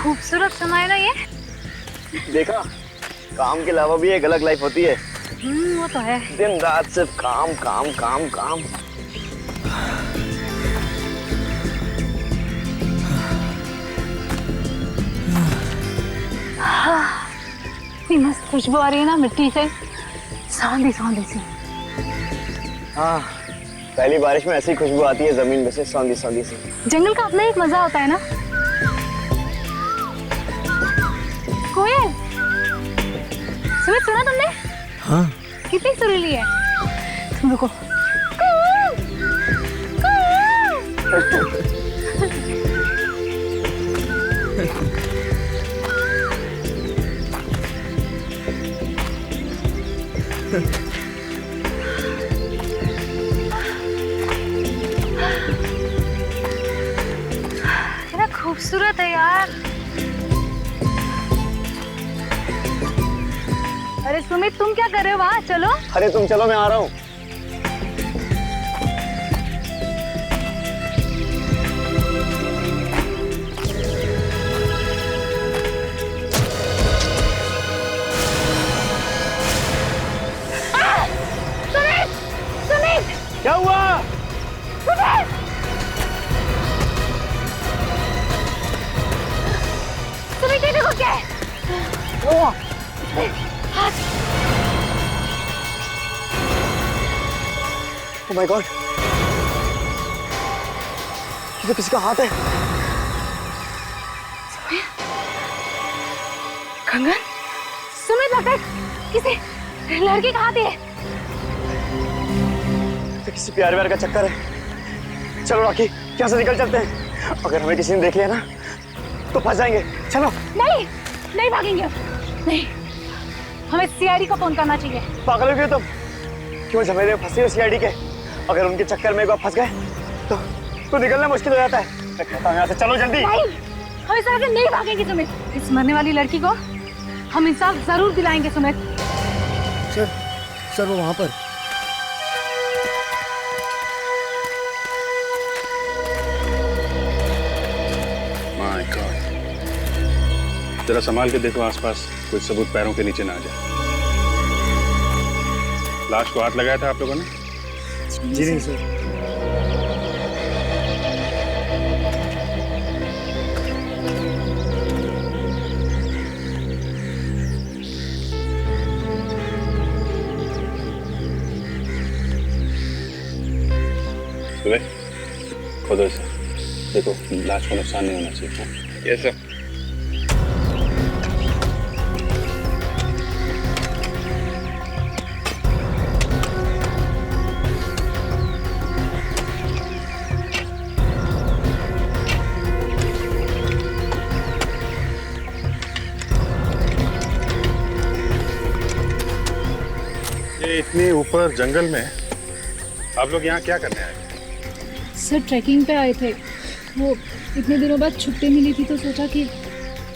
खूबसूरत समा है ना ये। देखा, काम के अलावा भी एक अलग लाइफ होती है। वो तो है। दिन रात सिर्फ काम काम काम काम। इतनी मस्त खुशबू आ रही है ना मिट्टी से, सौंधी सौंधी सी। हाँ, पहली बारिश में ऐसी खुशबू आती है जमीन में से, सौंधी सौंधी सी। जंगल का अपना एक मजा होता है ना। कोयल, सुमित सुना तुमने? हाँ। कितनी सुरीली है। तुम रुको। कितना खूबसूरत है यार। अरे सुमित, तुम क्या कर रहे हो वहाँ? चलो। अरे तुम चलो, मैं आ रहा हूँ। क्या हुआ? सुमित ये देखो क्या है? ओह माय गॉड, ये तो किसी का हाथ है। कंगन? सुमित लगता है किसी लड़के का हाथ है। तो किसी प्यार व्यार का चक्कर है। चलो राखी, यहाँ से निकल चलते हैं। अगर हमें किसी ने देख लिया ना तो फंस जाएंगे। चलो। नहीं, नहीं भागेंगे अब। नहीं, हमें सीआईडी को फोन करना चाहिए। पागल हो गए तुम? क्यों झमेले में फंसे हो सीआईडी के? अगर उनके चक्कर में एक बार फंस गए तो निकलना मुश्किल हो जाता है। मैं कहता हूँ यहाँ से चलो जल्दी। नहीं, हम इस तरह से नहीं भागेंगे सुमित। इस मरने वाली लड़की को हम इंसाफ जरूर दिलाएंगे सुमित। सर वो वहाँ पर। माय गॉड, जरा संभाल के देखो आसपास कोई सबूत पैरों के नीचे ना आ जाए। लाश को हाथ लगाया था आप लोगों ने? जी नहीं सर। खोदो इसे, देखो लाश को नुकसान नहीं होना चाहिए। Yes sir. ये इतने ऊपर जंगल में आप लोग यहाँ क्या करने आए? सर ट्रैकिंग पे आए थे। वो इतने दिनों बाद छुट्टी मिली थी तो सोचा कि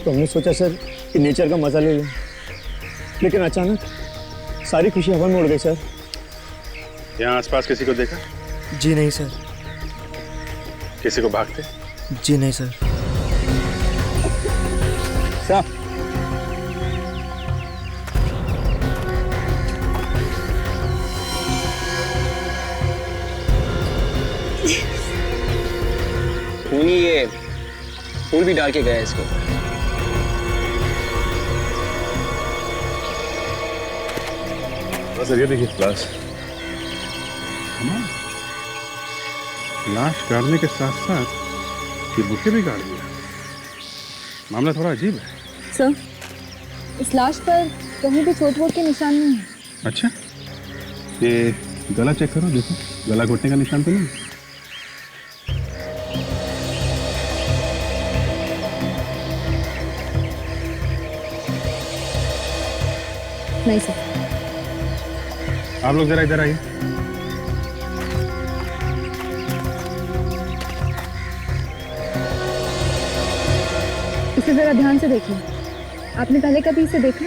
तो हमने सोचा सर कि नेचर का मजा ले लें, लेकिन अचानक सारी खुशी हवा में उड़ गई सर। यहाँ आसपास किसी को देखा? जी नहीं सर। किसी को भागते? जी नहीं सर। सर खूनी ये फूल भी डाल के गया इसको। सर ये देखिए लाश। लाश गाड़ने के साथ साथ ये बुके भी गाड़ दिया। मामला थोड़ा अजीब है। सर इस लाश पर कहीं भी चोट वोट के निशान नहीं है। अच्छा, ये गला चेक करो, देखो गला घोटने का निशान तो नहीं। नहीं सर। आप लोग जरा इधर आइए। इसे जरा ध्यान से देखिए। आपने पहले कभी इसे देखा?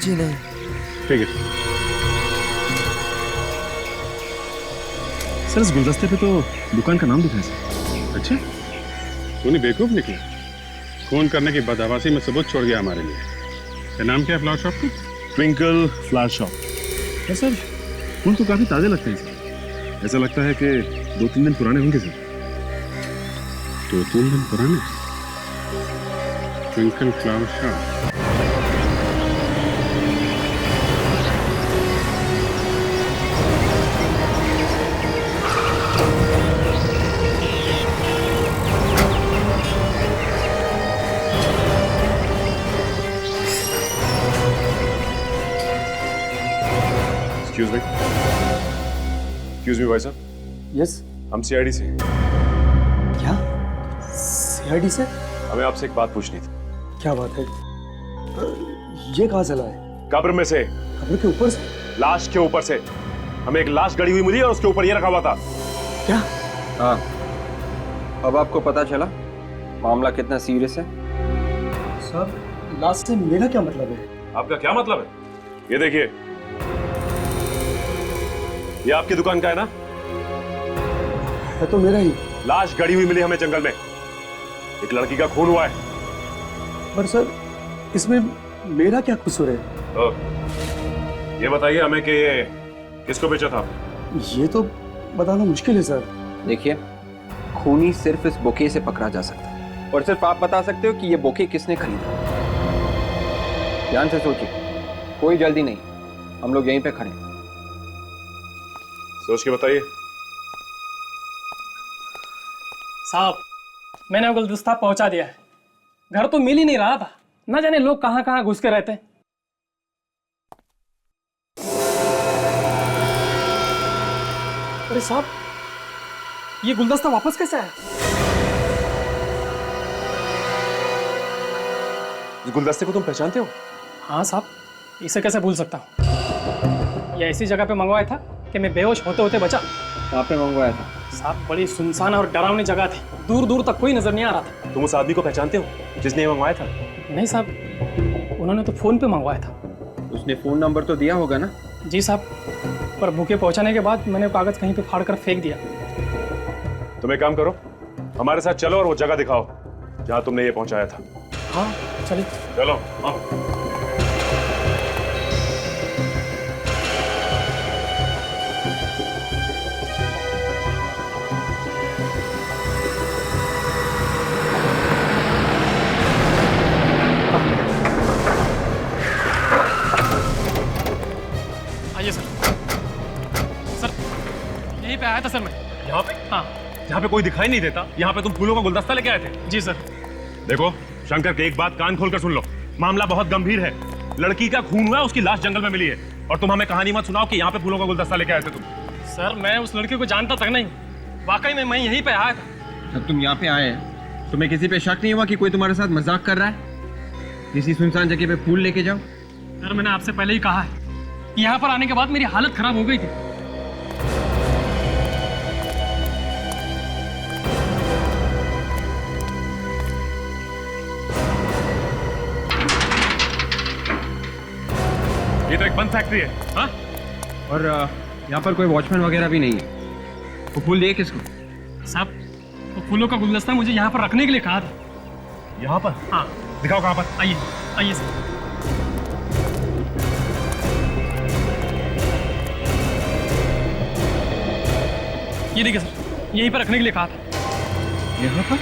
जी नहीं। ठीक है। सर इस गुलदस्ते पे तो दुकान का नाम लिखा है सर। अच्छा, तूने बेवकूफ निकला। फोन करने की बदहवासी में सबूत छोड़ गया हमारे लिए। क्या नाम क्या है फ्लावर शॉप का? Twinkle flower shop. सर फूल तो काफी ताजे लगते हैं सर। ऐसा लगता है कि 2-3 दिन पुराने होंगे सर। 2-3 दिन पुराने? Twinkle flower shop. Excuse me भाई साहब। यस। हम सीआईडी से। क्या? सीआईडी से? हमें आपसे एक बात पूछनी थी। क्या बात है? ये कहाँ चला है? कब्र में से। कब्र के ऊपर से? लाश के ऊपर से। हमें एक लाश गड़ी हुई मिली और उसके ऊपर ये रखा हुआ था। क्या? हाँ, अब आपको पता चला मामला कितना सीरियस है। सर, लाश से मेरा क्या मतलब है? आपका क्या मतलब है? ये देखिए, ये आपकी दुकान का है ना? है तो मेरा ही। लाश गड़ी हुई मिली हमें जंगल में। एक लड़की का खून हुआ है। पर सर, इसमें मेरा क्या कसूर है? ये बताइए हमें कि ये किसको बेचा था? ये तो बताना मुश्किल है सर। देखिए, खूनी सिर्फ इस बुके से पकड़ा जा सकता है और सिर्फ आप बता सकते हो कि ये बुके किसने खरीदा। ध्यान से सोचिए, कोई जल्दी नहीं, हम लोग यहीं पे खड़े हैं। सोच के बताइए। साहब, मैंने गुलदस्ता पहुंचा दिया है। घर तो मिल ही नहीं रहा था, ना जाने लोग कहां कहां घुस के रहते हैं। अरे साहब, ये गुलदस्ता वापस कैसे आया? इस गुलदस्ते को तुम पहचानते हो? हाँ साहब, इसे कैसे भूल सकता हूँ। ये ऐसी जगह पे मंगवाया था कि मैं बेहोश होते होते बचा। कहाँ पे मंगवाया था? साहब, बड़ी सुनसान और डरावनी जगह थी, दूर दूर तक कोई नजर नहीं आ रहा था। तुम उस आदमी को पहचानते हो जिसने ये मंगवाया था? नहीं साहब, उन्होंने तो फोन पे मंगवाया था। उसने फोन नंबर तो दिया होगा ना? जी साहब, पर बुके पहुंचाने के बाद मैंने कागज कहीं पे फाड़ कर फेंक दिया। तुम एक काम करो, हमारे साथ चलो और वो जगह दिखाओ जहाँ तुमने ये पहुंचाया था। हाँ चलिए। चलो आओ। आइए सर। सर, यहीं पे आया था सर मैं। यहाँ पे? हाँ। यहाँ पे कोई दिखाई नहीं देता, यहाँ पे तुम फूलों का गुलदस्ता लेके आए थे? जी सर। देखो शंकर, के एक बात कान खोलकर सुन लो, मामला बहुत गंभीर है। लड़की का खून हुआ, उसकी लाश जंगल में मिली है, और तुम हमें कहानी मत सुनाओ कि यहाँ पे फूलों का गुलदस्ता लेके आए थे तुम। सर, मैं उस लड़की को जानता तक नहीं, वाकई में मैं यहीं पे आया था। जब तुम यहाँ पे आए हैं, तुम्हें किसी पे शक नहीं हुआ कि कोई तुम्हारे साथ मजाक कर रहा है? किसी सुनसान जगह पे फूल लेके जाओ। सर, मैंने आपसे पहले ही कहा है कि यहाँ पर आने के बाद मेरी हालत खराब हो गई थी। ये तो एक बंद फैक्ट्री है। हाँ? और यहाँ पर कोई वॉचमैन वगैरह भी नहीं है। वो फूल दे किसको? साहब, तो फूलों का गुलदस्ता मुझे यहाँ पर रखने के लिए कहा था। यहाँ पर? हाँ। दिखाओ कहाँ पर। आइए आइए सर। ये देखिए सर, यहीं पर रखने के लिए कहा था। यहाँ पर?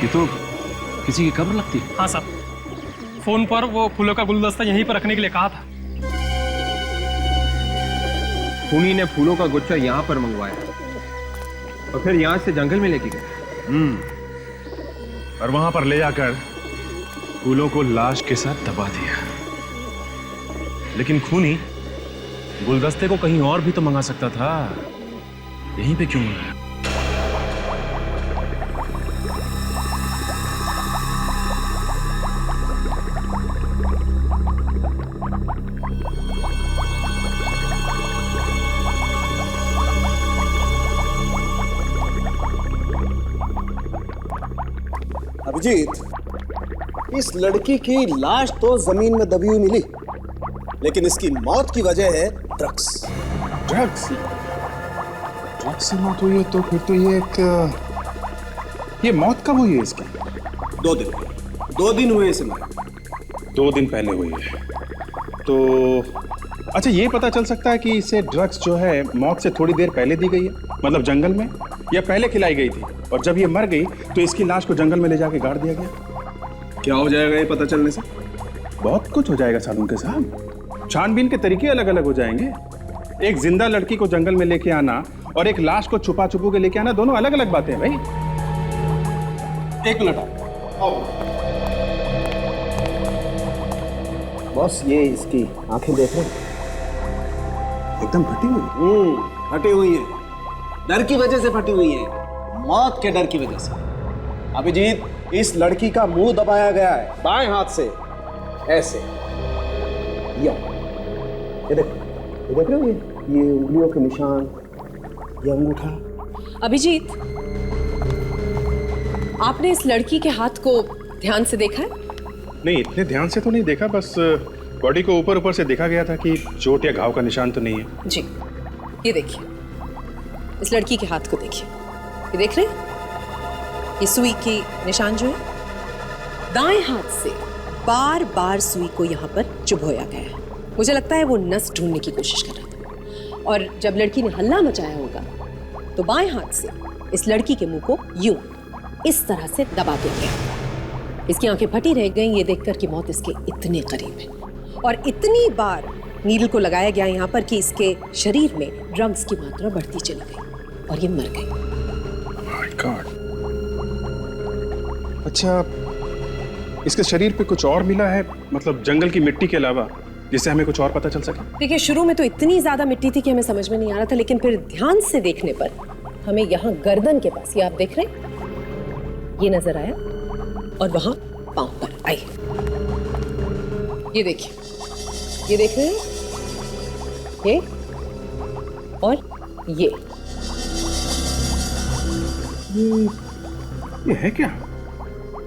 ये तो किसी की कब्र लगती है। हाँ साहब, फोन पर वो फूलों का गुलदस्ता यहीं पर रखने के लिए कहा था। खूनी ने फूलों का गुच्छा यहाँ पर मंगवाया और फिर यहाँ से जंगल में लेके गए। और वहां पर ले जाकर फूलों को लाश के साथ दबा दिया। लेकिन खूनी गुलदस्ते को कहीं और भी तो मंगा सकता था, यहीं पे क्यों मंगाया? अभिजीत, इस लड़की की लाश तो जमीन में दबी हुई मिली, लेकिन इसकी मौत की वजह है ड्रग्स। ड्रग्स ड्रग्स से मौत हुई है तो फिर तो ये मौत कब हुई है इसकी? 2 दिन हुए इसे मारे। 2 दिन पहले हुई है तो अच्छा, ये पता चल सकता है कि इसे ड्रग्स जो है मौत से थोड़ी देर पहले दी गई है, मतलब जंगल में, या पहले खिलाई गई थी और जब ये मर गई तो इसकी लाश को जंगल में ले जाके गाड़ दिया गया? क्या हो जाएगा ये पता चलने से? बहुत कुछ हो जाएगा सालुंके साहब। छानबीन के तरीके अलग अलग हो जाएंगे। एक जिंदा लड़की को जंगल में लेके आना और एक लाश को छुपा छुपू के लेके आना, दोनों अलग अलग बातें हैं भाई। एक मिनट आओ। बॉस, ये इसकी आंखें देख रहे हैं? एकदम फटी हुई। फटी हुई है, डर की वजह से फटी हुई है, मौत के डर की वजह से। अभिजीत, इस लड़की का मुंह दबाया गया है बाएं हाथ से, ऐसे। ये देख रहे हो, ये उंगलियों के निशान, ये अंगूठा। अभिजीत, आपने इस लड़की के हाथ को ध्यान से देखा है? नहीं, इतने ध्यान से तो नहीं देखा, बस बॉडी को ऊपर ऊपर से देखा गया था कि चोट या घाव का निशान तो नहीं है। जी, ये देखिए, इस लड़की के हाथ को देखिए, ये देख रहे हैं? ये सुई के निशान जो है, दाएं हाथ से बार बार सुई को यहाँ पर चुभोया गया है। मुझे लगता है वो नस ढूंढने की कोशिश कर रहा था, और जब लड़की ने हल्ला मचाया होगा तो बाएं हाथ से इस लड़की के मुंह को यूं इस तरह से दबा दिया गया। इसकी आंखें फटी रह गईं ये देखकर कि मौत इसके इतने करीब है, और इतनी बार नीडल को लगाया गया यहाँ पर कि इसके शरीर में ड्रग्स की मात्रा बढ़ती चली गई और ये मर गई। My God. अच्छा, इसके शरीर पे कुछ और मिला है, मतलब जंगल की मिट्टी के अलावा, जिससे हमें कुछ और पता चल सके? देखिए, शुरू में तो इतनी ज्यादा मिट्टी थी कि हमें समझ में नहीं आ रहा था, लेकिन फिर ध्यान से देखने पर हमें यहाँ गर्दन के पास, ये आप देख रहे हैं, ये नजर आया, और वहां पांव पर आई। ये देखिए, ये देख रहे हैं, ये और ये है क्या?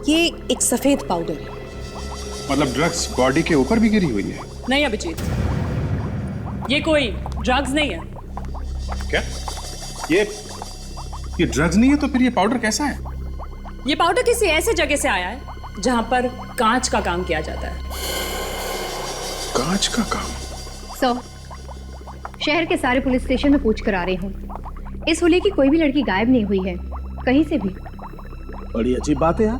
ये एक सफेद पाउडर है। मतलब ड्रग्स बॉडी के ऊपर भी गिरी हुई है? नहीं अभिजीत, ये कोई ड्रग्स नहीं है। क्या? ये ड्रग्स नहीं है तो फिर ये पाउडर कैसा है? ये पाउडर किसी ऐसे जगह से आया है जहां पर कांच का काम किया जाता है। कांच का काम? शहर के सारे पुलिस स्टेशन में पूछ कर आ रही हूँ। इस होली की कोई भी लड़की गायब नहीं हुई है कहीं से भी। बड़ी अजीब बात है यार,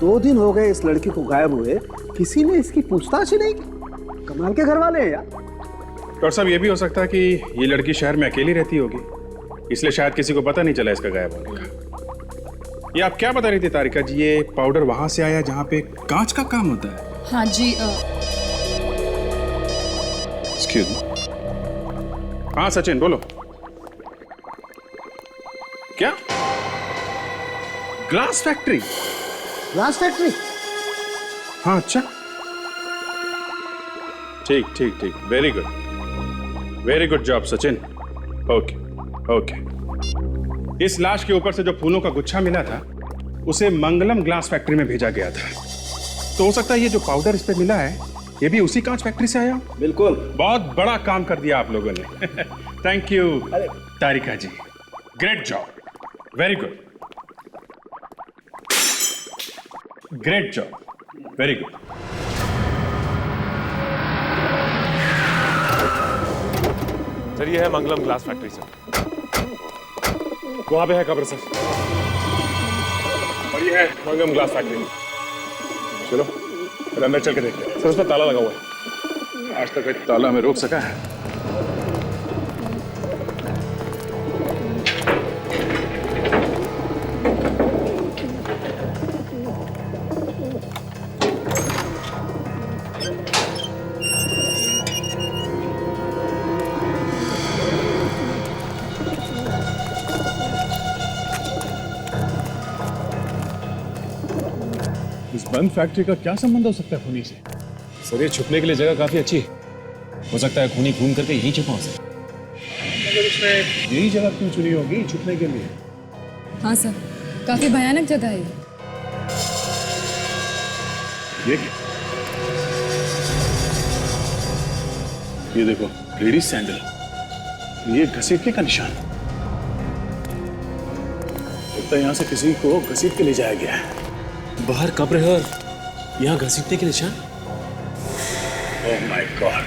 2 दिन हो गए इस लड़की को गायब हुए, किसी ने इसकी पूछताछ ही नहीं की। कमाल के घर वाले हैं यार। डॉक्टर साहब, ये भी हो सकता है कि ये लड़की शहर में अकेली रहती होगी, इसलिए शायद किसी को पता नहीं चला इसका गायब होने का। ये आप क्या बता रही थी तारिका जी, ये पाउडर वहां से आया जहां पे कांच का काम होता है? हाँ जी। Excuse me. हाँ सचिन, बोलो। क्या? Glass factory? Glass factory? हाँ, अच्छा, ठीक ठीक ठीक, very good, very good job Sachin. Okay okay. इस लाश के ऊपर से जो फूलों का गुच्छा मिला था उसे मंगलम ग्लास फैक्ट्री में भेजा गया था, तो हो सकता है ये जो पाउडर इस पे मिला है ये भी उसी कांच फैक्ट्री से आया। बिल्कुल। बहुत बड़ा काम कर दिया आप लोगों ने। Thank you Tarika ji, great job, very good, great job, very good. Sir, ये है मंगलम ग्लास फैक्ट्री सर, वहां पे है कब्र सर, और ये है मंगलम ग्लास फैक्ट्री। चलो फिर अंदर चल के देखते हैं। सर, उस पर ताला लगा हुआ है। आज तक एक ताला हमें रोक सका है? इस बंद फैक्ट्री का क्या संबंध हो सकता है खूनी से? सर, ये छुपने के लिए जगह काफी अच्छी है, हो सकता है खूनी घूम करके यहीं छुपा हो सर। मगर उसने यही जगह क्यों चुनी होगी छुपने के लिए? हाँ सर, काफी भयानक जगह है ये देखो, लेडीज सैंडल, ये घसीटने का निशान लगता है, यहाँ से किसी को घसीट के ले जाया गया है। बाहर कब्र है और यहाँ घसीटने के निशान। Oh my God.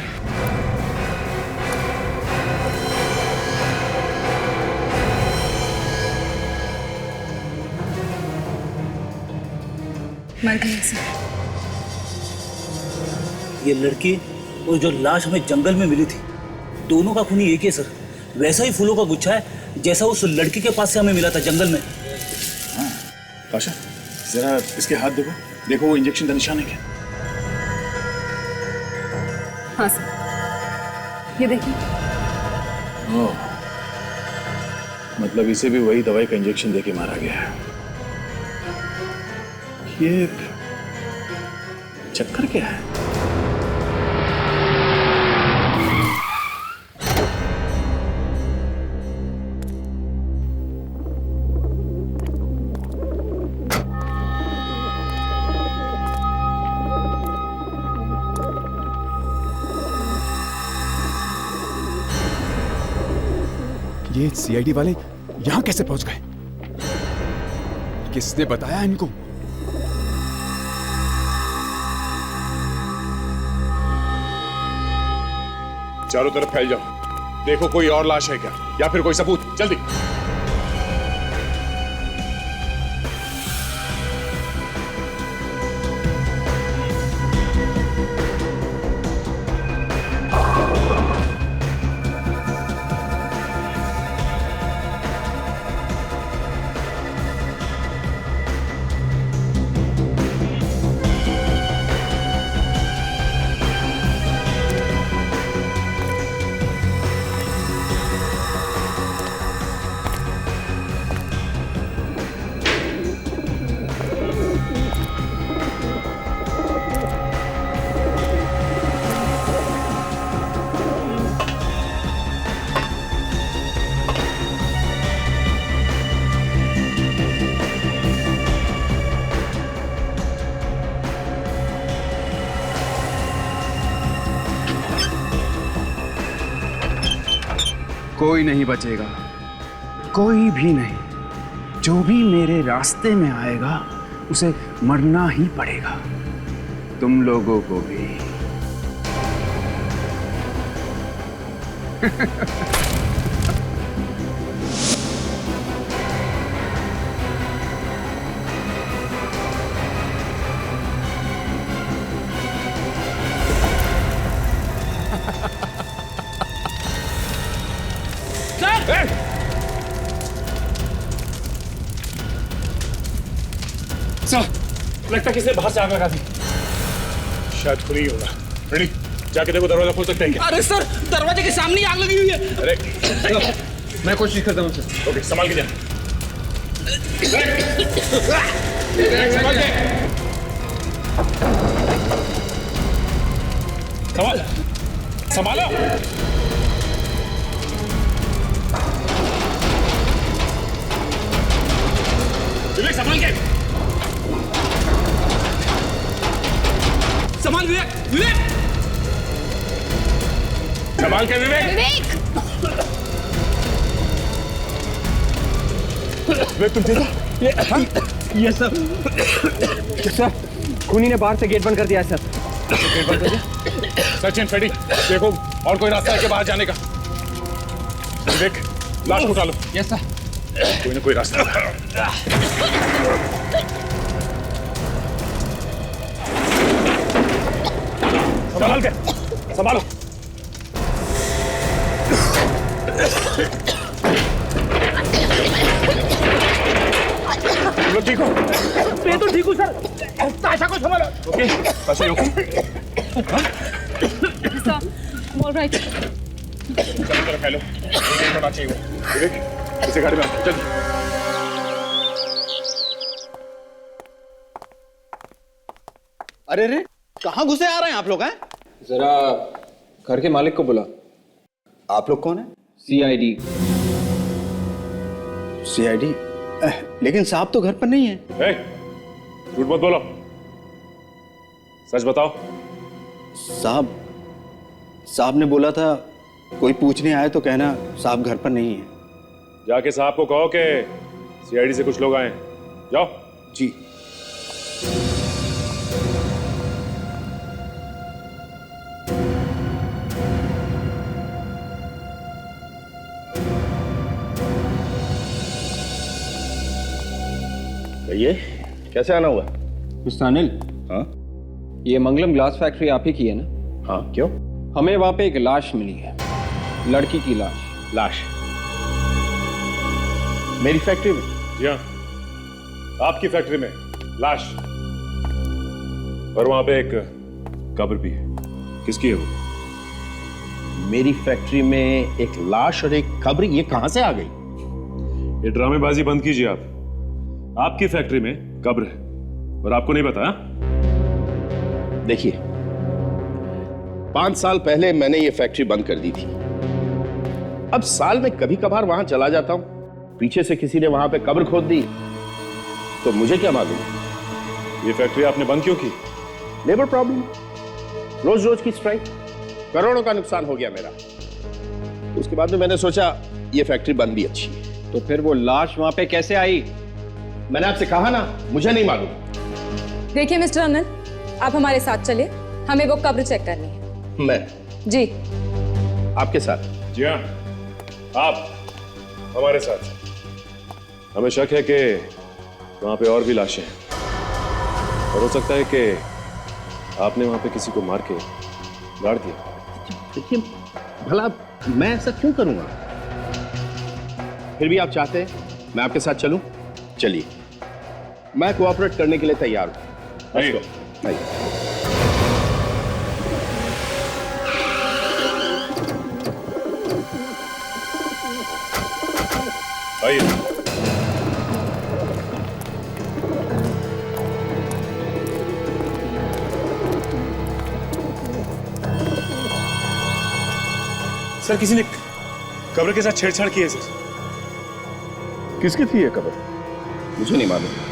मर गई सर। ये लड़की और जो लाश हमें जंगल में मिली थी, दोनों का खूनी एक ही है सर। वैसा ही फूलों का गुच्छा है जैसा उस लड़की के पास से हमें मिला था जंगल में। आशा, जरा इसके हाथ देखो, देखो वो इंजेक्शन का निशान है क्या? हाँ सर, ये देखिए। ओह, मतलब इसे भी वही दवाई का इंजेक्शन देके मारा गया है। ये चक्कर क्या है? ये सीआईडी वाले यहां कैसे पहुंच गए? किसने बताया इनको? चारों तरफ फैल जाओ, देखो कोई और लाश है क्या या फिर कोई सबूत। जल्दी। कोई नहीं बचेगा, कोई भी नहीं। जो भी मेरे रास्ते में आएगा उसे मरना ही पड़ेगा। तुम लोगों को भी। लगता है किसी ने बाहर से आग लगा दी। शायद खुद ही होगा। रेडी, जाके देखो दरवाजा खोल सकते हैं क्या? अरे सर, दरवाजे के सामने आग लगी हुई है। अरे मैं कोशिश करता हूँ सर। ओके, संभाल के जाना। संभाल के। संभालो। विवेक, संभाल के। संभाल विवेक, विवेक। संभाल के विवेक। विवेक, तुम देखो ये सर। सर, खूनी ने बाहर से गेट बंद कर दिया है सर। गेट बंद कर दिया? सचिन, फेडी, देखो और कोई रास्ता है क्या बाहर जाने का? विवेक, लाश को उठा लो। Yes sir. कोई ना कोई रास्ता। संभाल के, संभालो। तुम लोग ठीक हो? मैं तो ठीक हूँ सर। ताशा को संभालो। ओके, ताशा ओके? ऑलराइट। चलो तरफ फैलो। एक होना चाहिए वो। विवेक, इसे गाड़ी में आओ, चल। अरे रे, कहाँ घुसे आ रहे हैं आप लोग? हैं जरा घर के मालिक को बुला। आप लोग कौन है? सीआईडी। सीआईडी? लेकिन साहब तो घर पर नहीं है। झूठ मत बोलो, सच बताओ। साहब ने बोला था कोई पूछने आए तो कहना साहब घर पर नहीं है। जाके साहब को कहो कि सीआईडी से कुछ लोग आए। जाओ। जी। ये कैसे आना हुआ? मिस्टर अनिल। हाँ? ये मंगलम ग्लास फैक्ट्री आप ही की है ना? हाँ, क्यों? हमें वहां पे एक लाश मिली है, लड़की की लाश। लाश मेरी फैक्ट्री में? जी हाँ, आपकी फैक्ट्री में लाश, और वहां पे एक कब्र भी है। किसकी है वो? मेरी फैक्ट्री में एक लाश और एक कब्र, ये कहां से आ गई? ये ड्रामेबाजी बंद कीजिए आप। आपकी फैक्ट्री में कब्र है और आपको नहीं पता? देखिए, 5 साल पहले मैंने ये फैक्ट्री बंद कर दी थी। अब साल में कभी कभार वहां चला जाता हूं, पीछे से किसी ने वहां पे कब्र खोद दी, तो मुझे क्या मालूम? ये फैक्ट्री आपने बंद क्यों की? लेबर प्रॉब्लम, रोज रोज की स्ट्राइक, करोड़ों का नुकसान हो गया मेरा। उसके बाद में मैंने सोचा ये फैक्ट्री बंद भी अच्छी है। तो फिर वो लाश वहां पे कैसे आई? मैंने आपसे कहा ना, मुझे नहीं मालूम। देखिए मिस्टर अनिल, आप हमारे साथ चलिए, हमें वो कब्र चेक करनी है। मैं? जी। आपके साथ? जी हाँ, आप हमारे साथ। हमें शक है कि वहां पे और भी लाशें हैं, और हो सकता है कि आपने वहां पे किसी को मार के गाड़ दिया। देखिए, भला मैं ऐसा क्यों करूंगा? फिर भी आप चाहते हैं मैं आपके साथ चलूं? चलिए, मैं कोऑपरेट करने के लिए तैयार हूं। आइए। आइए। सर, किसी ने कब्र के साथ छेड़छाड़ की है सर। किसकी थी ये कब्र? मुझे नहीं मालूम।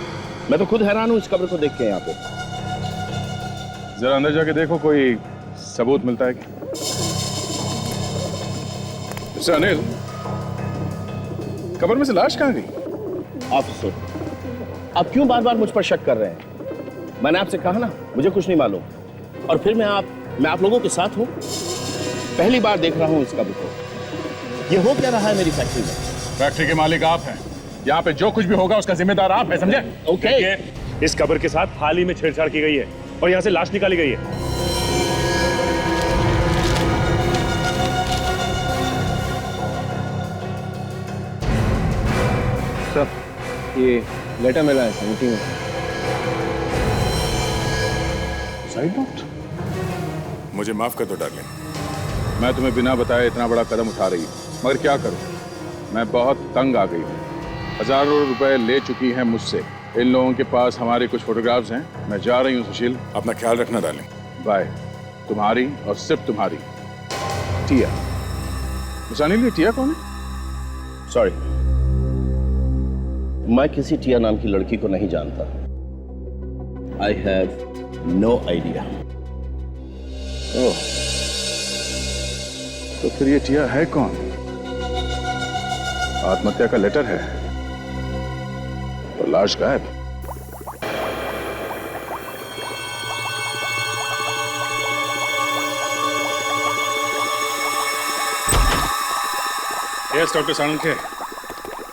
मैं तो खुद हैरान हूं इस कब्र को देख के। यहाँ पे जरा अंदर जाके देखो, कोई सबूत मिलता है कि? मिस्टर अनिल, कब्र में से लाश कहाँ गई? ऑफिसर, आप क्यों बार बार मुझ पर शक कर रहे हैं? मैंने आपसे कहा ना, मुझे कुछ नहीं मालूम। और फिर मैं आप लोगों के साथ हूं। पहली बार देख रहा हूं इस कब्र को। ये हो क्या रहा है मेरी फैक्ट्री में? फैक्ट्री के मालिक आप हैं। यहाँ पे जो कुछ भी होगा उसका जिम्मेदार आप हैं, समझे? ओके। इस कब्र के साथ हाल ही में छेड़छाड़ की गई है और यहाँ से लाश निकाली गई है। सर, ये लेटर मिला है समिति में। Side note? मुझे माफ कर दो डार्लिंग, मैं तुम्हें बिना बताए इतना बड़ा कदम उठा रही हूँ, मगर क्या करूँ, मैं बहुत तंग आ गई हूँ। हजारों रुपए ले चुकी हैं मुझसे। इन लोगों के पास हमारे कुछ फोटोग्राफ्स हैं। मैं जा रही हूँ सुशील, अपना ख्याल रखना डार्लिंग। बाय। तुम्हारी और सिर्फ तुम्हारी, टिया। अनिल, ये टिया कौन है? सॉरी, मैं किसी टिया नाम की लड़की को नहीं जानता। I have no idea. Oh, तो फिर ये टिया है कौन? आत्महत्या का लेटर है और लाश गायब। यस डॉक्टर साळुंखे,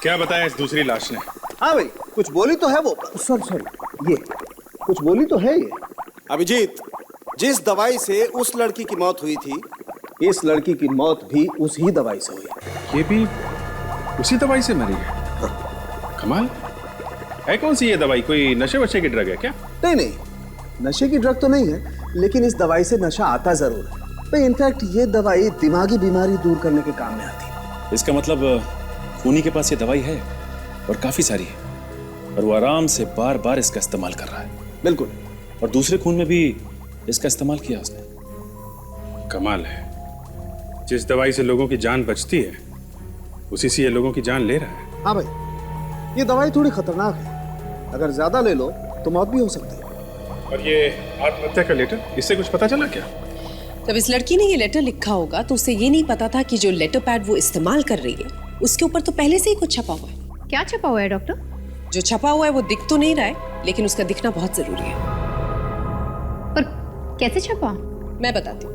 क्या बताया इस दूसरी लाश ने? हाँ भाई, कुछ बोली तो है वो। सॉरी, ये कुछ बोली तो है ये। अभिजीत, जिस दवाई से उस लड़की की मौत हुई थी, इस लड़की की मौत भी उसी दवाई से हुई। ये भी उसी दवाई से मरी है? कमाल है। कौन सी ये दवाई? कोई नशे वशे की ड्रग है क्या? नहीं नहीं, नशे की ड्रग तो नहीं है, लेकिन इस दवाई से नशा आता जरूर है भाई। इनफैक्ट ये दवाई दिमागी बीमारी दूर करने के काम में आती है। इसका मतलब खूनी के पास ये दवाई है और काफी सारी है, और वो आराम से बार बार इसका इस्तेमाल कर रहा है। बिल्कुल। और दूसरे खून में भी इसका इस्तेमाल किया उसने। कमाल है, जिस दवाई से लोगों की जान बचती है उसी से ये लोगों की जान ले रहा है। हाँ भाई, ये दवाई थोड़ी खतरनाक है, अगर ज्यादा ले लो तो मौत भी हो सकती है। और ये आत्महत्या का लेटर, इससे कुछ पता चला क्या? जब इस लड़की ने ये लेटर लिखा होगा तो उसे ये नहीं पता था कि जो लेटर पैड वो इस्तेमाल कर रही है उसके ऊपर तो पहले से ही कुछ छपा हुआ है। क्या छपा हुआ है डॉक्टर? जो छपा हुआ है वो दिख तो नहीं रहा है, लेकिन उसका दिखना बहुत जरूरी है। पर कैसे छपा? मैं बताती हूँ।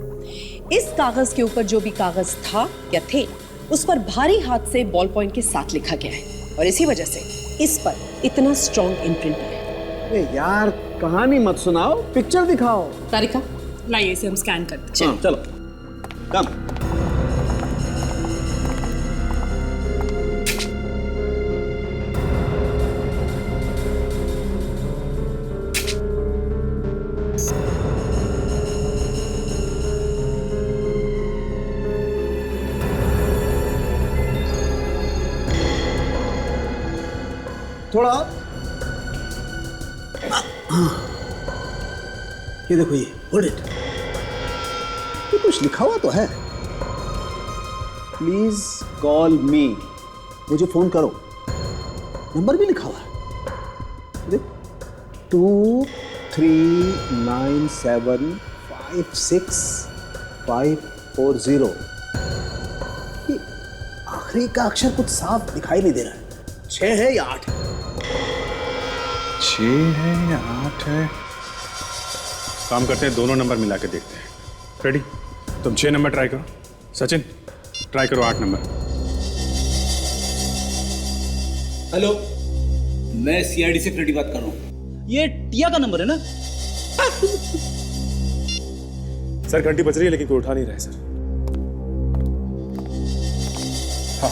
इस कागज के ऊपर जो भी कागज था या थे उस पर भारी हाथ से बॉल पॉइंट के साथ लिखा गया है और इसी वजह से इस पर इतना स्ट्रॉन्ग इम्प्रिंट है। यार कहानी मत सुनाओ, पिक्चर दिखाओ। तारिका लाइए इसे हम स्कैन करते हैं। चलो कम। थोड़ा ये देखो, ये होल्ड इट। ये कुछ लिखा हुआ तो है। प्लीज कॉल मी, मुझे फोन करो। नंबर भी लिखा हुआ है, देख 23975650। ये आखिरी का अक्षर कुछ साफ दिखाई नहीं दे रहा है। 6 है या 8 है? 6 है या 8 है? काम करते हैं, दोनों नंबर मिला के देखते हैं। रेडी? तुम 6 नंबर ट्राई करो। सचिन ट्राई करो 8 नंबर। हेलो, मैं सीआईडी से फ्रेडी बात कर रहा हूँ। ये टिया का नंबर है ना? सर घंटी बज रही है लेकिन कोई उठा नहीं रहा है सर। हाँ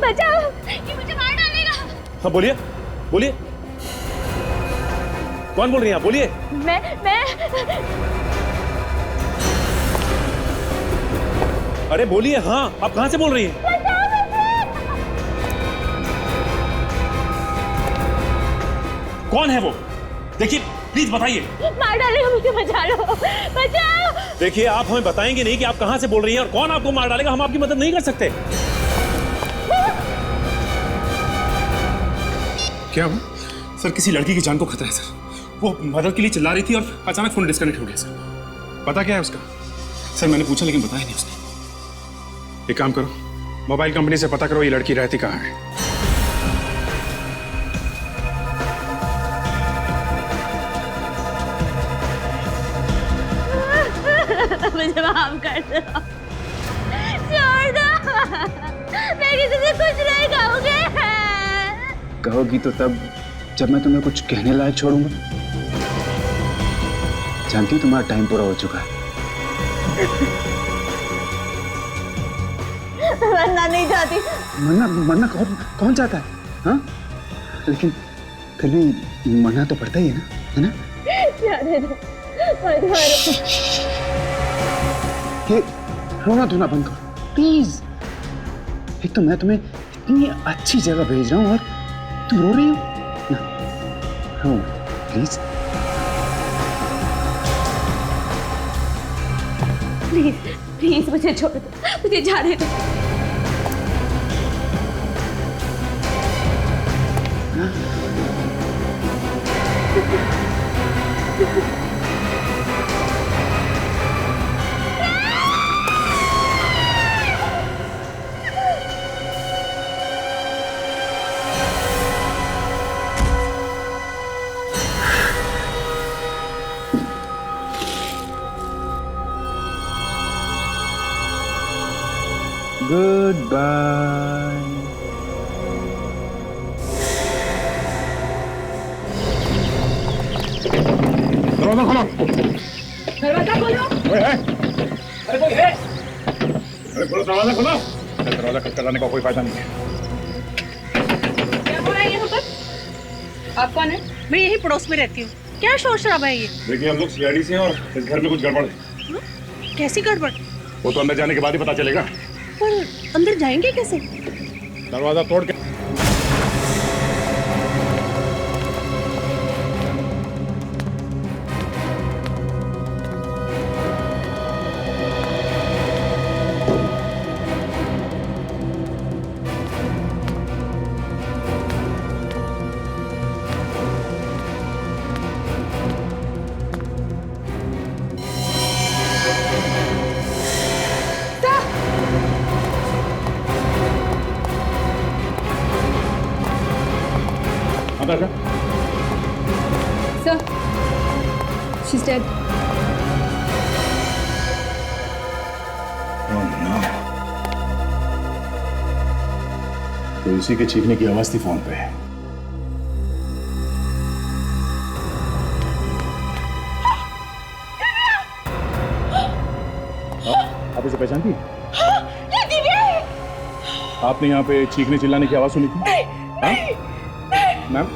बचाओ, ये मुझे मार डालेगा। हाँ बोलिए बोलिए, कौन बोल रही हैं आप? बोलिए। मैं अरे बोलिए। हाँ आप कहाँ से बोल रही हैं? कौन है वो? देखिए प्लीज बताइए। मार डालेगा मुझे, बचा लो, बचाओ। देखिए आप हमें बताएंगे नहीं कि आप कहाँ से बोल रही हैं और कौन आपको मार डालेगा, हम आपकी मदद नहीं कर सकते। क्या हुआ? सर किसी लड़की की जान को खतरा है सर। वो मदद के लिए चिल्ला रही थी और अचानक फोन डिस्कनेक्ट हो गया सर। पता क्या है उसका? सर मैंने पूछा लेकिन बताया नहीं उसने। एक काम करो, मोबाइल कंपनी से पता करो ये लड़की रहती कहाँ है। मुझे माफ कर दो, छोड़ दो, मैं किसी से कुछ नहीं कहूँगी। कहोगी तो तब जब मैं तुम्हें कुछ कहने लायक छोड़ूंगा। जानती हो तुम्हारा टाइम पूरा हो चुका है। मरना नहीं चाहती। मरना कौन चाहता है? हाँ लेकिन फिर भी मरना तो पड़ता ही है ना? जाने दो, मत मारो। ये रोना धोना बंद करो प्लीज। एक तो मैं तुम्हें इतनी अच्छी जगह भेज रहा हूँ और तुम रो रही हो ना? रो प्लीज प्लीज प्लीज मुझे छोड़ दो, मुझे जाने दो। Goodbye. दरवाजा खोलो। दरवाजा खोलो। कोई है? अरे कोई है? अरे खोलो दरवाजा खोलो। दरवाजा खटखटाने जाने का कोई फायदा नहीं है। क्या हो रहा है यहाँ पर? आप कौन है? मैं यही पड़ोस में रहती हूँ। क्या शोर शराबा है ये? देखिए हम लोग सीआईडी से हैं और इस घर में कुछ गड़बड़ है। कैसी गड़बड़? वो तो अंदर जाने के बाद ही पता चलेगा। पर अंदर जाएंगे कैसे? दरवाजा तोड़ के Sir, she's dead. Oh no. तो इसी के चीखने की आवाज थी फोन पे। आप इसे पहचानती हैं? ये दिव्या है। आपने यहाँ पे चीखने चिल्लाने की आवाज सुनी थी? मैम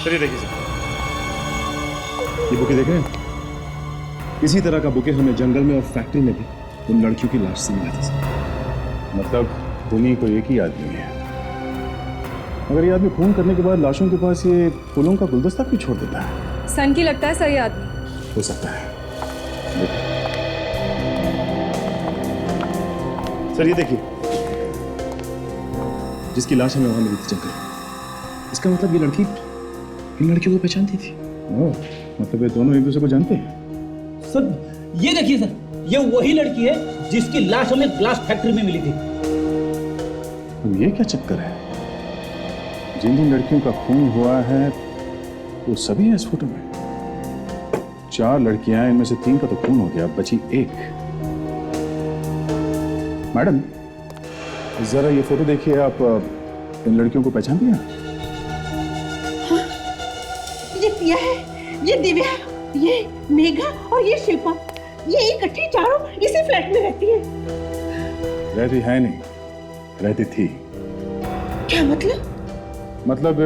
चलिए देखिए सर, ये बुके देख रहे हैं? इसी तरह का बुके हमें जंगल में और फैक्ट्री में भी उन लड़कियों की लाश से मिला था सर। मतलब खूनी कोई एक ही आदमी है। अगर ये आदमी खून करने के बाद लाशों के पास ये फूलों का गुलदस्ता क्यों छोड़ देता है? सन की लगता है सही आदमी। हो सकता है। सर ये देखिए, जिसकी लाश हमें वहां मिली थी जंगल, इसका मतलब ये लड़की इन लड़कियों को पहचानती थी। मतलब ये दोनों एक दूसरे को जानते हैं। सर ये देखिए सर, ये वही लड़की है जिसकी लाश हमें ग्लास फैक्ट्री में मिली थी। अब ये क्या चक्कर है? जिन जिन लड़कियों का खून हुआ है वो सभी हैं इस फोटो में। 4 लड़कियां हैं, इनमें से 3 का तो खून हो गया, बची 1। मैडम जरा ये फोटो देखिए, आप इन लड़कियों को पहचानती हैं? हाँ, ये पिया है, ये दिव्या, ये मेघा और ये शिल्पा, ये इकट्ठी चारों इसी फ्लैट में रहती है। रहती है नहीं, रहती थी। क्या मतलब? मतलब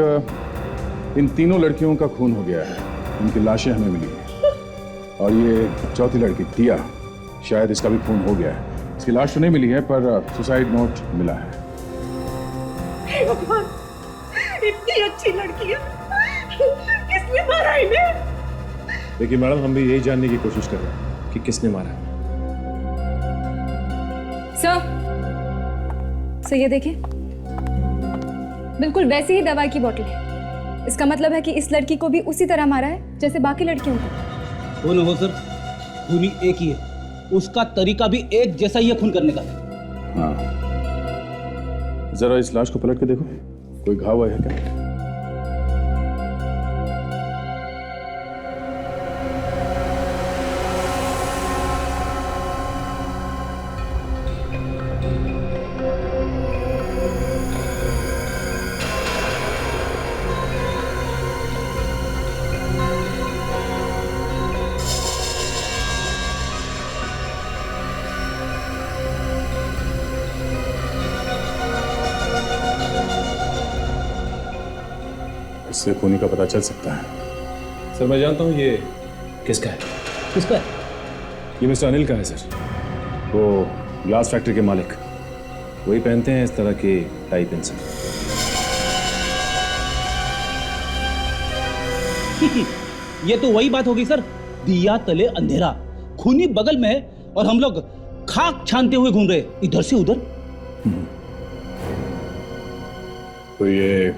इन तीनों लड़कियों का खून हो गया है, उनकी लाशें हमें मिली हैं। और ये चौथी लड़की दिया, शायद इसका भी खून हो गया है। इसकी लाश तो नहीं मिली है पर सुसाइड नोट मिला है। हे भगवान, इतनी अच्छी लड़की है, किसने मारा इन्हें? देखिए मैडम, हम भी यही जानने की कोशिश कर रहे हैं कि किसने मारा। सर ये देखिए, बिल्कुल वैसी ही दवाई की बोतल है। इसका मतलब है कि इस लड़की को भी उसी तरह मारा है जैसे बाकी लड़कियों को। हो न हो सर, खूनी एक ही है, उसका तरीका भी एक जैसा ही है खून करने का। हाँ, जरा इस लाश को पलट के देखो, कोई घाव है क्या? इससे खूनी का पता चल सकता है। सर मैं जानता हूँ ये किसका है। किसका है? ये मिस्टर अनिल का है सर, वो ग्लास फैक्ट्री के मालिक। वही पहनते हैं इस तरह की टाई पेंसिल। ये तो वही बात होगी सर, दिया तले अंधेरा, खूनी बगल में है और हम लोग खाक छानते हुए घूम रहे इधर से उधर। तो ये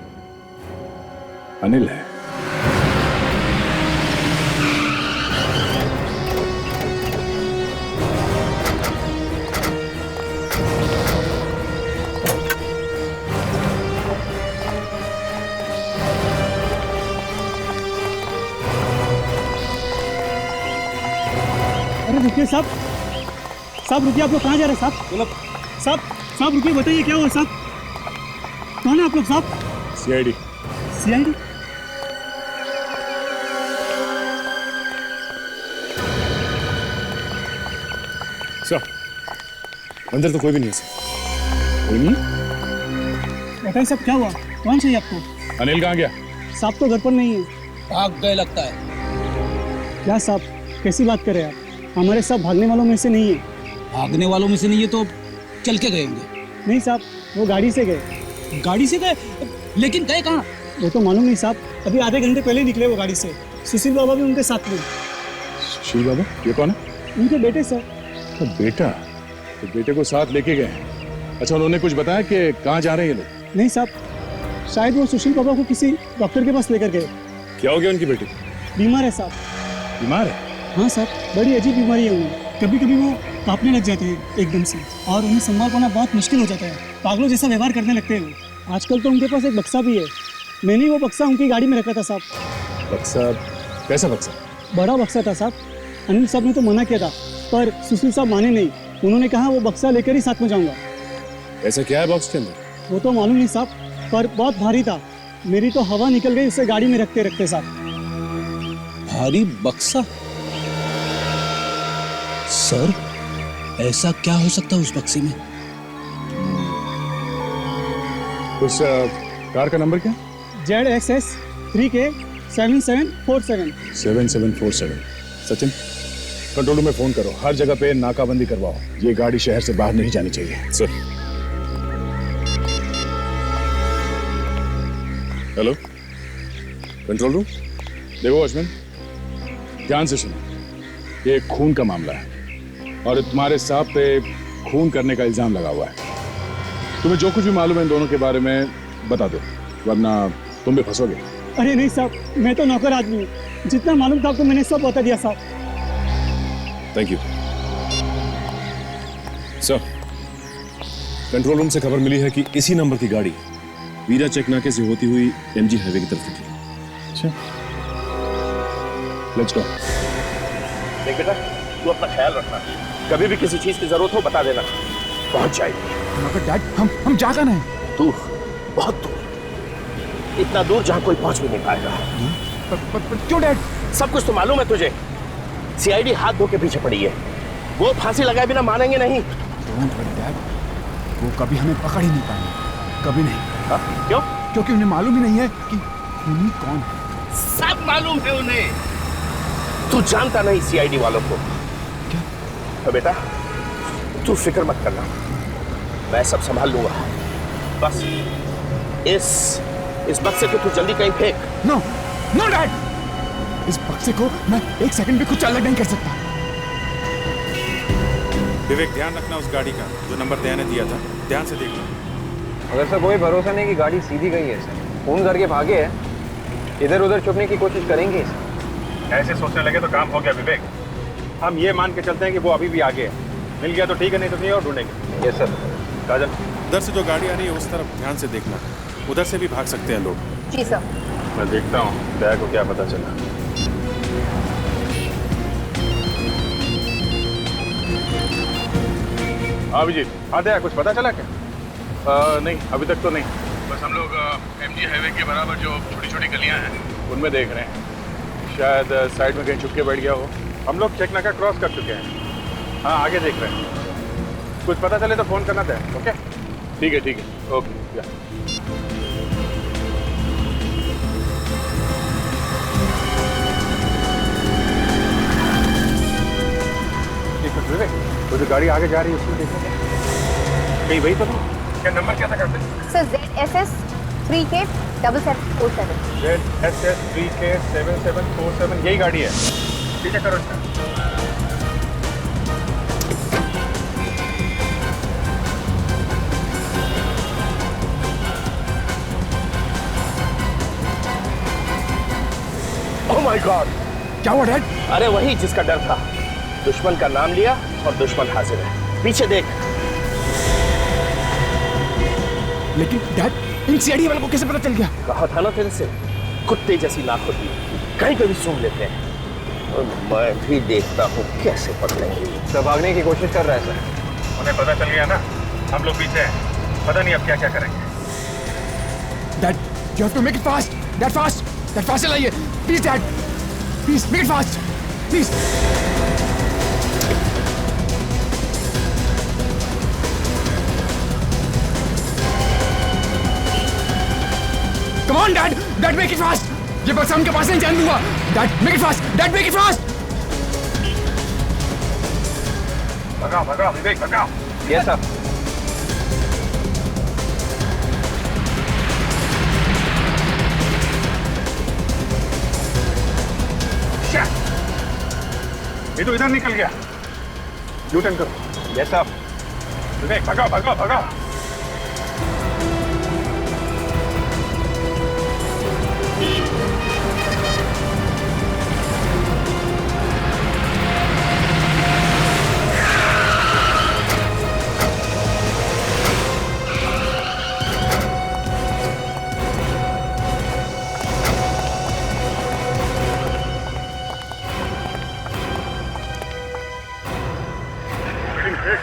अनिल है। अरे रुकिए साहब, साहब रुकिए, आप लोग कहाँ जा रहे हैं साहब? साहब साहब रुकिए, बताइए क्या हुआ साहब? कौन है आप लोग साहब? सीआईडी। सीआईडी? सर अंदर तो कोई भी नहीं है सर। कोई नहीं? बताइए साहब क्या हुआ, कौन चाहिए आपको? अनिल कहाँ गया? साहब तो घर पर नहीं है। भाग गए लगता है। क्या साहब, कैसी बात करें आप? हमारे साहब भागने वालों में से नहीं है। भागने वालों में से नहीं है तो चल के गए होंगे। नहीं साहब, वो गाड़ी से गए। गाड़ी से गए? लेकिन गए कहाँ? वो तो मालूम नहीं साहब, अभी आधे घंटे पहले निकले वो गाड़ी से। सुशील बाबा भी उनके साथ में। सुशील बाबा ये कौन है? उनके बेटे सर। तो बेटा, तो बेटे को साथ लेके गए। अच्छा, उन्होंने कुछ बताया कि कहाँ जा रहे हैं ये लोग? नहीं साहब, शायद वो सुशील बाबा को किसी डॉक्टर के पास लेकर गए। क्या हो गया उनकी बेटी? बीमार है साहब। बीमार है? हाँ साहब, बड़ी अजीब बीमारी है उन्हें। कभी कभी वो कांपने लग जाते हैं एकदम से, और उन्हें संभाल पाना बहुत मुश्किल हो जाता है। पागलों जैसा व्यवहार करने लगते हैं वो। आजकल तो उनके पास एक बक्सा भी है। मैंने वो बक्सा उनकी गाड़ी में रखा था साहब। बक्सा? कैसा बक्सा? बड़ा बक्सा था साहब। अनिल साहब ने तो मना किया था, पर सुशील साहब माने नहीं। उन्होंने कहा वो बक्सा लेकर ही साथ में जाऊंगा। ऐसा क्या है बॉक्स के अंदर? वो तो मालूम नहीं साहब, पर बहुत भारी था। मेरी तो हवा निकल गई उसे गाड़ी में रखते रखते साहब। भारी बक्सा? सर, ऐसा क्या हो सकता है उस बक्से में? उस कार का नंबर क्या? ZXS 3K 7747। 7747। Sachin, control room में फोन करो, हर जगह पे नाकाबंदी करवाओ। ये गाड़ी शहर से बाहर नहीं जानी चाहिए। सर। Hello, control room. देखो वॉचमैन, ध्यान से सुनो। ये खून का मामला है और तुम्हारे साहब पे खून करने का इल्जाम लगा हुआ है। तुम्हें जो कुछ भी मालूम है इन दोनों के बारे में बता दो, वरना तुम भी फंसोगे। अरे नहीं साहब, मैं तो नौकर आदमी हूँ। जितना मालूम था आपको मैंने सब बता दिया साहब। Thank you sir. Control room से खबर मिली है कि इसी नंबर की गाड़ी वीरा चेक नाके से होती हुई MG हाईवे की तरफ निकली। अच्छा, लेट्स गो। देख बेटा, तू अपना ख्याल रखना। कभी भी किसी चीज की जरूरत हो बता देना, पहुंच जाएगी। मगर डैड, हम जा कहाँ हैं? दूर, बहुत दूर, इतना दूर जहां कोई पहुंच भी नहीं पाएगा। पर क्यों डैड? सब कुछ तो मालूम है तुझे। CID हाथ धो के पीछे पड़ी है। वो फांसी लगाए बिना मानेंगे नहीं। डोंट वरी डैड, वो कभी हमें पकड़ ही नहीं पाएंगे, कभी नहीं। क्यों? क्योंकि उन्हें मालूम ही नहीं है कि खूनी कौन है। सब मालूम है उन्हें। तू जानता नहीं CID वालों को। क्या? तो बेटा, तू फिक्र मत करना, मैं सब संभाल लूंगा। बस इस बक्से को तू जल्दी कहीं फेंक। नो नो डैड, इस बक्से को मैं एक सेकंड भी कुछ अलग नहीं कर सकता। विवेक, ध्यान रखना उस गाड़ी का, जो नंबर दया ने दिया था। ध्यान से देखना। अगर सर कोई भरोसा नहीं कि गाड़ी सीधी गई है सर, फोन करके भागे है, इधर उधर छुपने की कोशिश करेंगे। ऐसे सोचने लगे तो काम हो गया विवेक। हम ये मान के चलते हैं कि वो अभी भी आगे है। मिल गया तो ठीक है, नहीं तो कहीं और ढूंढेंगे। Yes sir. काजल, उधर से जो गाड़ी आ रही है उस तरफ ध्यान से देखना, उधर से भी भाग सकते हैं लोग। जी सर। मैं देखता हूँ दया को क्या पता चला। हाँ अभिजीत, हाँ दया, कुछ पता चला क्या? नहीं, अभी तक तो नहीं। बस हम लोग MG हाईवे के बराबर जो छोटी छोटी गलियां हैं उनमें देख रहे हैं। शायद साइड में कहीं छुप के बैठ गया हो। हम लोग चेक नाका क्रॉस कर चुके हैं। हाँ, आगे देख रहे हैं। कुछ पता चले तो फोन करना था। ओके, ठीक है, ओके या। विवेक, वो जो गाड़ी आगे जा रही है उसमें देखो कहीं वही तो नहीं। क्या नंबर क्या था करते? Sir ZSS 3K 7747। ZSS 3K 7747 यही गाड़ी है। ठीक है, करो इसका। ओह माय गॉड, क्या हुआ डैड? अरे वही जिसका डर था। दुश्मन का नाम लिया और दुश्मन हाजिर है। पीछे देख। लेकिन डैड, इन CID वालों को कैसे पता चल गया? कहा था ना तेरे से, कुत्ते जैसी नाक होती है, कहीं कभी सूंघ लेते हैं। और मैं भी देखता हूँ कैसे पकड़ेंगे। सब भागने की कोशिश कर रहा है सर। उन्हें पता चल गया ना, हम लोग पीछे हैं। पता नहीं अब क्या क्या करेंगे। Dad, you have to make it fast. Dad, fast. Dad, fast चलाइए। Please, Dad. Please, make it fast. Please. Come on, Dad. Dad, make it fast. ये बक्सा उनके पास नहीं जाने दूंगा। Dad, make it fast. Dad, make it fast. भगाओ विवेक, भगाओ। Yes sir. ये तो इधर निकल गया। यू टर्न करो। यस साहब। विवेक भगाओ भगाओ भगाओ।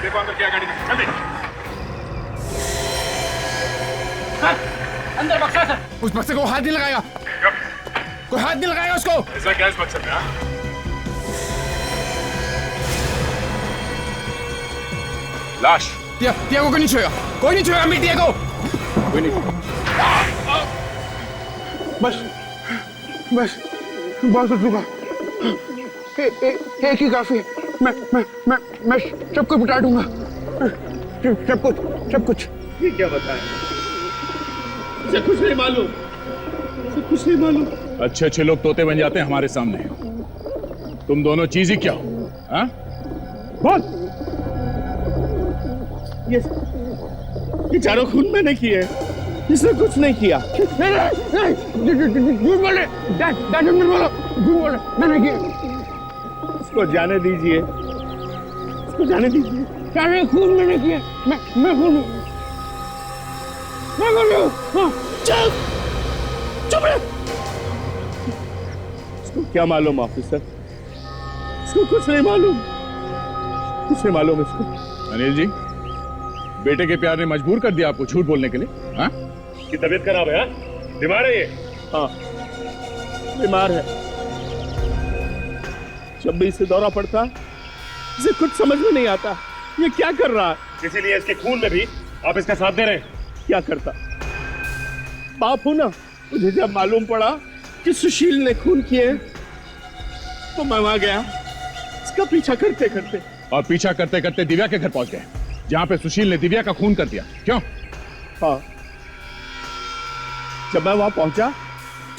देखो अंदर क्या गाड़ी जल्दी। अंदर बक्सा सर। उस बक्से को हाथ नहीं लगाएगा, कोई हाथ नहीं लगाएगा उसको। ऐसा क्या इस बक्से में? लाश। टिया को कोई नहीं छुएगा, कोई नहीं छुएगा टिया को। कोई नहीं। बस बस बहुत हो चुका, एक ही काफी है। मैं सबको बिटा दूंगा, सब कुछ। ये क्या बताएं? मुझे कुछ नहीं मालूम, मुझे कुछ नहीं मालूम। अच्छे अच्छे लोग तोते बन जाते हैं हमारे सामने। तुम दोनों चीज ही क्या हो? हाँ? बोल। ये चारों खून मैंने किए, इसने कुछ नहीं किया। झूठ बोले, मैंने किया। इसको जाने दीजिए, इसको जाने दीजिए। सारे खून मैंने किए, मैं खून मैं बोल रहा हूँ। चुप रहे। इसको क्या मालूम ऑफिसर? इसको कुछ नहीं मालूम, कुछ नहीं मालूम इसको। अनिल जी, बेटे के प्यार ने मजबूर कर दिया आपको झूठ बोलने के लिए? हाँ? की तबीयत खराब है? बीमार है ये? हाँ, बीमार है। जब भी इसे दौरा पड़ता है, इसे कुछ समझ में नहीं आता ये क्या कर रहा है। इसीलिए इसके खून में भी आप इसका साथ दे रहे हैं। क्या करता? बाप हूं ना, मुझे जब मालूम पड़ा कि सुशील ने खून किए तो मैं वहां गया इसका पीछा करते करते। और पीछा करते करते दिव्या के घर पहुंच गए, जहां पे सुशील ने दिव्या का खून कर दिया। क्यों? हाँ, जब मैं वहां पहुंचा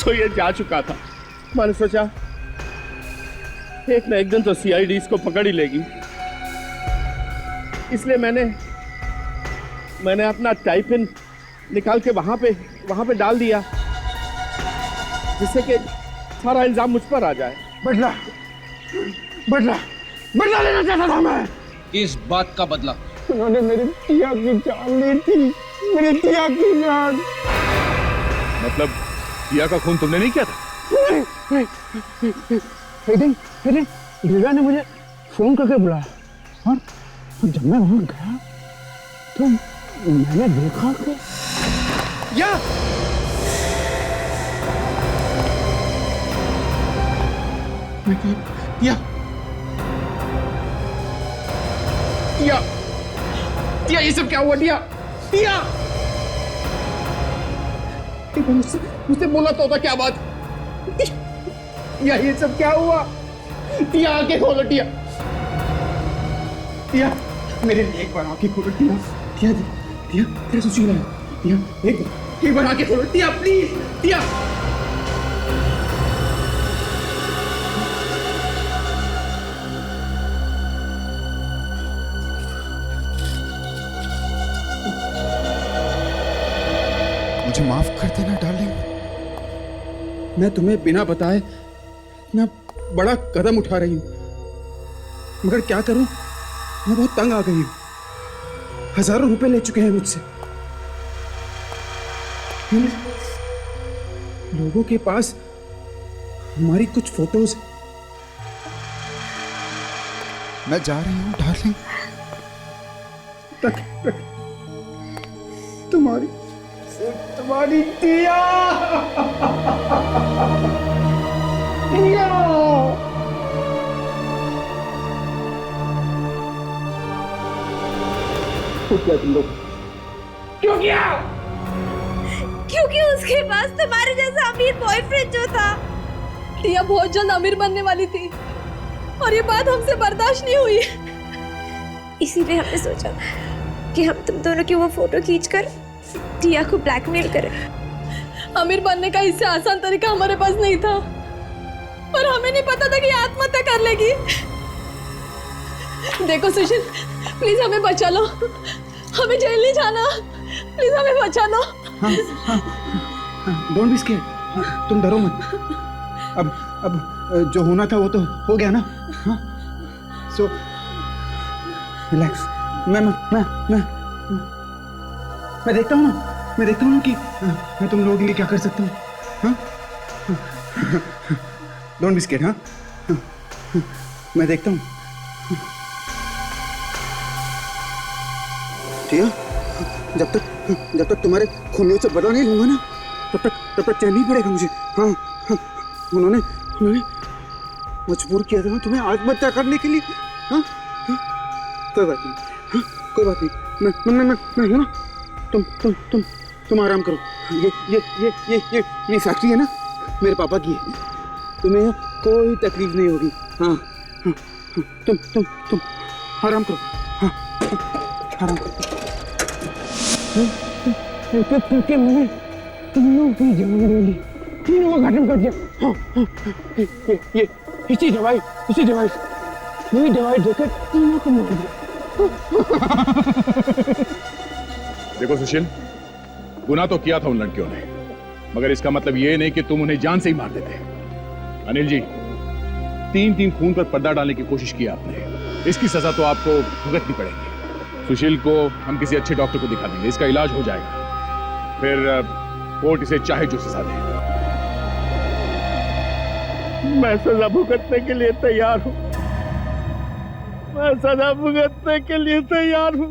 तो ये जा चुका था। मैंने सोचा एक ना एक दिन तो सीआईडी इसको पकड़ ही लेगी, इसलिए मैंने अपना टाइप इन निकाल के वहां पे डाल दिया, जिससे कि सारा इल्जाम मुझ पर आ जाए। बदला लेना चाहता था मैं। इस बात का बदला? उन्होंने मेरी टिया की जान ली थी, मेरी टिया की जान। मतलब टिया का खून तुमने नहीं किया था? एक दिन दिव्या ने मुझे फोन करके बुलाया, और जब मैं वहां गया तो मैंने देखा कि या ये सब क्या हुआ? टिया मुझसे बोला तो होता क्या बात? ये सब क्या हुआ? टिया आके खोलो, टिया मेरे लिए एक बार आके खोलो। टिया तेरा सुशील है। टिया एक बार आके खोलो, टिया प्लीज। टिया मुझे माफ कर देना डार्लिंग, मैं तुम्हें बिना बताए इतना बड़ा कदम उठा रही हूं, मगर क्या करूं, मैं बहुत तंग आ गई हूं। हजारों रुपए ले चुके हैं मुझसे। इन लोगों के पास हमारी कुछ फोटोज। मैं जा रही हूं डार्लिंग, तक तुम्हारी टिया। क्या तुम लोग? क्यों किया? क्योंकि उसके पास तुम्हारे जैसा अमीर बॉयफ्रेंड जो था। टिया बहुत जल्द अमीर बनने वाली थी और ये बात हमसे बर्दाश्त नहीं हुई, इसीलिए हमने सोचा कि हम तुम दोनों की वो फोटो खींचकर टिया को ब्लैकमेल करें। अमीर बनने का इससे आसान तरीका हमारे पास नहीं था, पर हमें नहीं पता था कि आत्महत्या कर लेगी। देखो सुशील, प्लीज हमें बचा लो, हमें जेल नहीं जाना, प्लीज हमें बचा लो। डोंट बी स्केयर्ड, तुम डरो मत। अब जो होना था वो तो हो गया ना। हाँ, सो रिलैक्स। मैं देखता हूँ ना, कि मैं तुम लोगों के लिए क्या कर सकता हूँ। हाँ, डोंट बी स्केयर्ड। हाँ, मैं देखता हूँ। ठीक है, जब तक तुम्हारे खूनियों से बदला नहीं लूंगा ना, तब तक चैन नहीं पड़ेगा मुझे। हाँ, उन्होंने मजबूर किया था तुम्हें आत्महत्या करने के लिए। हाँ, कोई बात नहीं। हाँ, कोई बात नहीं। मैं हूं ना। तुम आराम करो। ये फैक्ट्री है ना, मेरे पापा की है। तुम्हें कोई तकलीफ नहीं होगी। हाँ, तुम आराम करो। हाँ, आराम करो। तुम लोग की जान ले ली, तीनों का खत्म कर दिया। हाँ, ये इसी दवाई देकर तीनों को मार दिया। देखो सुशील, गुनाह तो किया था उन लड़कियों ने, मगर इसका मतलब ये नहीं कि तुम उन्हें जान से ही मार देते। अनिल जी, 3 खून पर पर्दा डालने की कोशिश की आपने, इसकी सजा तो आपको भुगतनी पड़ेगी। सुशील को हम किसी अच्छे डॉक्टर को दिखा देंगे, इसका इलाज हो जाएगा, फिर कोर्ट इसे चाहे जो सजा दे। मैं सजा भुगतने के लिए तैयार हूँ। मैं सजा भुगतने के लिए तैयार हूँ।